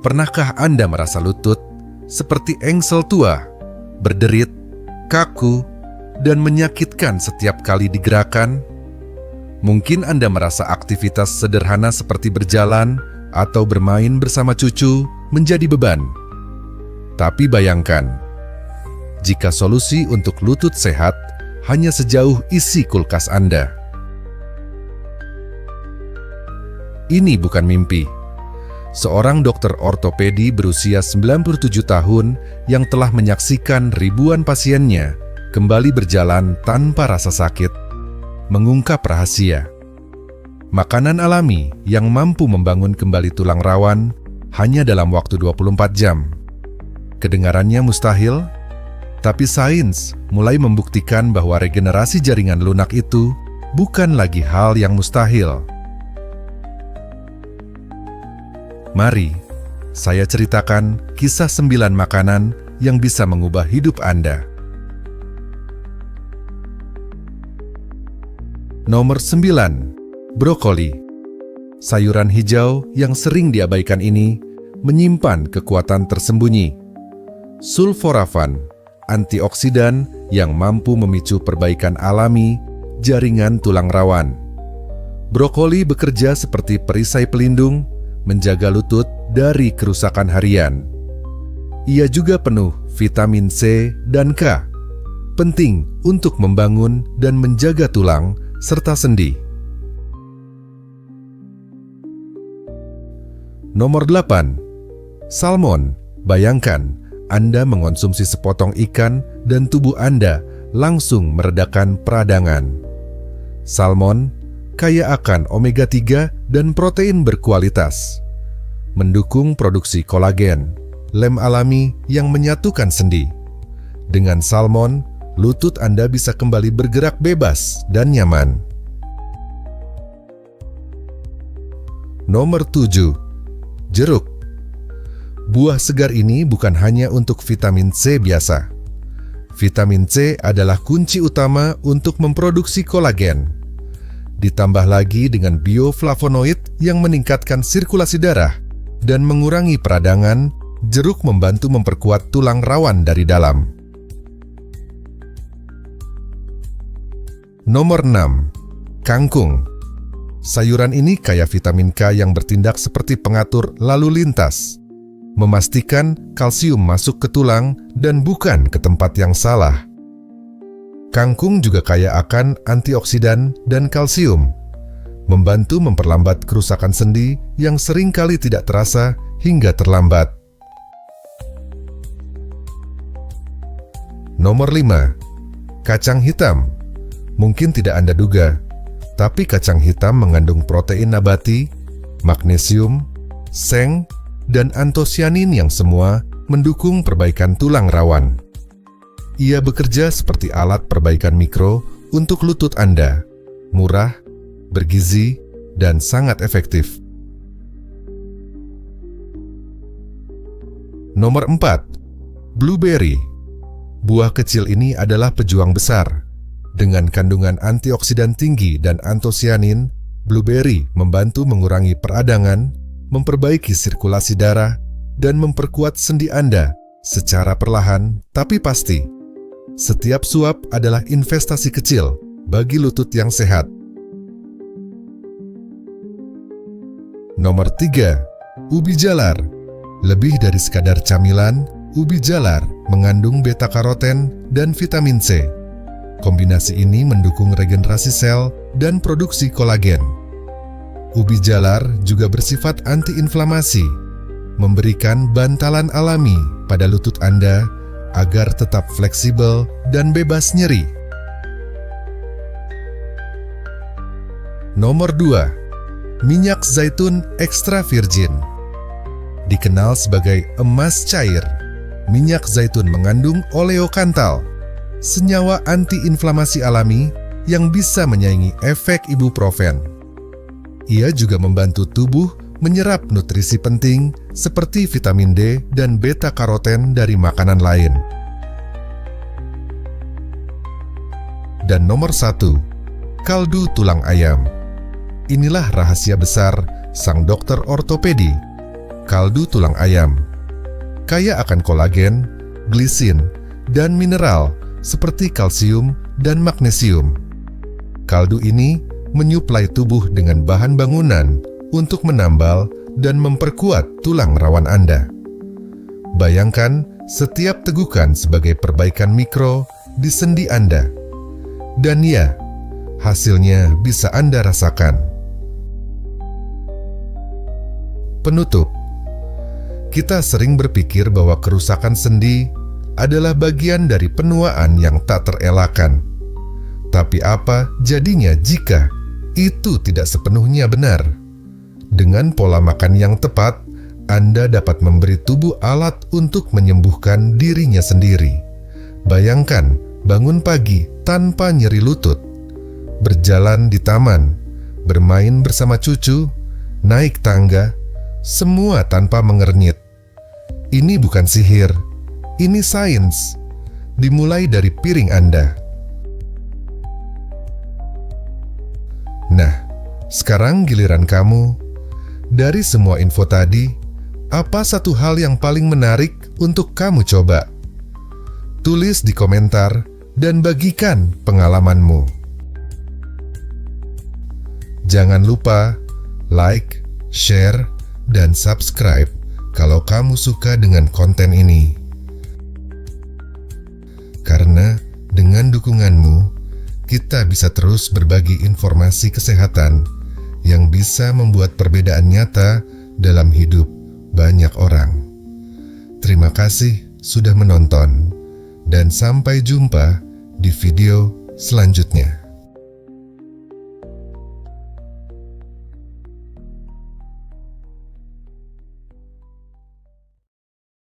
Pernahkah Anda merasa lutut seperti engsel tua, berderit, kaku, dan menyakitkan setiap kali digerakkan? Mungkin Anda merasa aktivitas sederhana seperti berjalan atau bermain bersama cucu menjadi beban. Tapi bayangkan, jika solusi untuk lutut sehat hanya sejauh isi kulkas Anda. Ini bukan mimpi. Seorang dokter ortopedi berusia 97 tahun yang telah menyaksikan ribuan pasiennya kembali berjalan tanpa rasa sakit, mengungkap rahasia. Makanan alami yang mampu membangun kembali tulang rawan hanya dalam waktu 24 jam. Kedengarannya mustahil, tapi sains mulai membuktikan bahwa regenerasi jaringan lunak itu bukan lagi hal yang mustahil. Mari, saya ceritakan kisah 9 makanan yang bisa mengubah hidup Anda. Nomor 9, brokoli. Sayuran hijau yang sering diabaikan ini menyimpan kekuatan tersembunyi. Sulforafan, antioksidan yang mampu memicu perbaikan alami jaringan tulang rawan. Brokoli bekerja seperti perisai pelindung, menjaga lutut dari kerusakan harian. Ia juga penuh vitamin C dan K, penting untuk membangun dan menjaga tulang serta sendi. Nomor 8, salmon. Bayangkan Anda mengonsumsi sepotong ikan dan tubuh Anda langsung meredakan peradangan. Salmon kaya akan omega 3 dan protein berkualitas, mendukung produksi kolagen, lem alami yang menyatukan sendi. Dengan salmon, lutut Anda bisa kembali bergerak bebas dan nyaman. Nomor 7, jeruk. Buah segar ini bukan hanya untuk vitamin C biasa. Vitamin C adalah kunci utama untuk memproduksi kolagen. Ditambah lagi dengan bioflavonoid yang meningkatkan sirkulasi darah dan mengurangi peradangan, jeruk membantu memperkuat tulang rawan dari dalam. Nomor 6, kangkung. Sayuran ini kaya vitamin K yang bertindak seperti pengatur lalu lintas, memastikan kalsium masuk ke tulang dan bukan ke tempat yang salah. Kangkung juga kaya akan antioksidan dan kalsium, membantu memperlambat kerusakan sendi yang seringkali tidak terasa hingga terlambat. Nomor 5, kacang hitam. Mungkin tidak Anda duga, tapi kacang hitam mengandung protein nabati, magnesium, seng, dan antosianin yang semua mendukung perbaikan tulang rawan. Ia bekerja seperti alat perbaikan mikro untuk lutut Anda, murah, bergizi, dan sangat efektif. Nomor 4, blueberry. Buah kecil ini adalah pejuang besar. Dengan kandungan antioksidan tinggi dan antosianin, blueberry membantu mengurangi peradangan, memperbaiki sirkulasi darah, dan memperkuat sendi Anda secara perlahan tapi pasti. Setiap suap adalah investasi kecil bagi lutut yang sehat. Nomor 3, ubi jalar. Lebih dari sekadar camilan, ubi jalar mengandung beta-karoten dan vitamin C. Kombinasi ini mendukung regenerasi sel dan produksi kolagen. Ubi jalar juga bersifat antiinflamasi, memberikan bantalan alami pada lutut Anda agar tetap fleksibel dan bebas nyeri. Nomor 2, minyak zaitun ekstra virgin. Dikenal sebagai emas cair, minyak zaitun mengandung oleokantal, senyawa antiinflamasi alami yang bisa menyaingi efek ibuprofen. Ia juga membantu tubuh menyerap nutrisi penting seperti vitamin D dan beta-karoten dari makanan lain. Dan nomor 1, kaldu tulang ayam. Inilah rahasia besar sang dokter ortopedi. kaldu tulang ayam. Kaya akan kolagen, glisin, dan mineral seperti kalsium dan magnesium. Kaldu ini menyuplai tubuh dengan bahan bangunan untuk menambal dan memperkuat tulang rawan Anda. Bayangkan setiap tegukan sebagai perbaikan mikro di sendi Anda. Dan ya, hasilnya bisa Anda rasakan. Penutup. Kita sering berpikir bahwa kerusakan sendi adalah bagian dari penuaan yang tak terelakkan. Tapi apa jadinya jika itu tidak sepenuhnya benar? Dengan pola makan yang tepat, Anda dapat memberi tubuh alat untuk menyembuhkan dirinya sendiri. Bayangkan bangun pagi tanpa nyeri lutut, berjalan di taman, bermain bersama cucu, naik tangga, semua tanpa mengernyit. Ini bukan sihir, ini sains. Dimulai dari piring Anda. Nah, sekarang giliran kamu. Dari semua info tadi, apa satu hal yang paling menarik untuk kamu coba? Tulis di komentar dan bagikan pengalamanmu. Jangan lupa like, share, dan subscribe kalau kamu suka dengan konten ini. Karena dengan dukunganmu, kita bisa terus berbagi informasi kesehatan yang bisa membuat perbedaan nyata dalam hidup banyak orang. Terima kasih sudah menonton, dan sampai jumpa di video selanjutnya.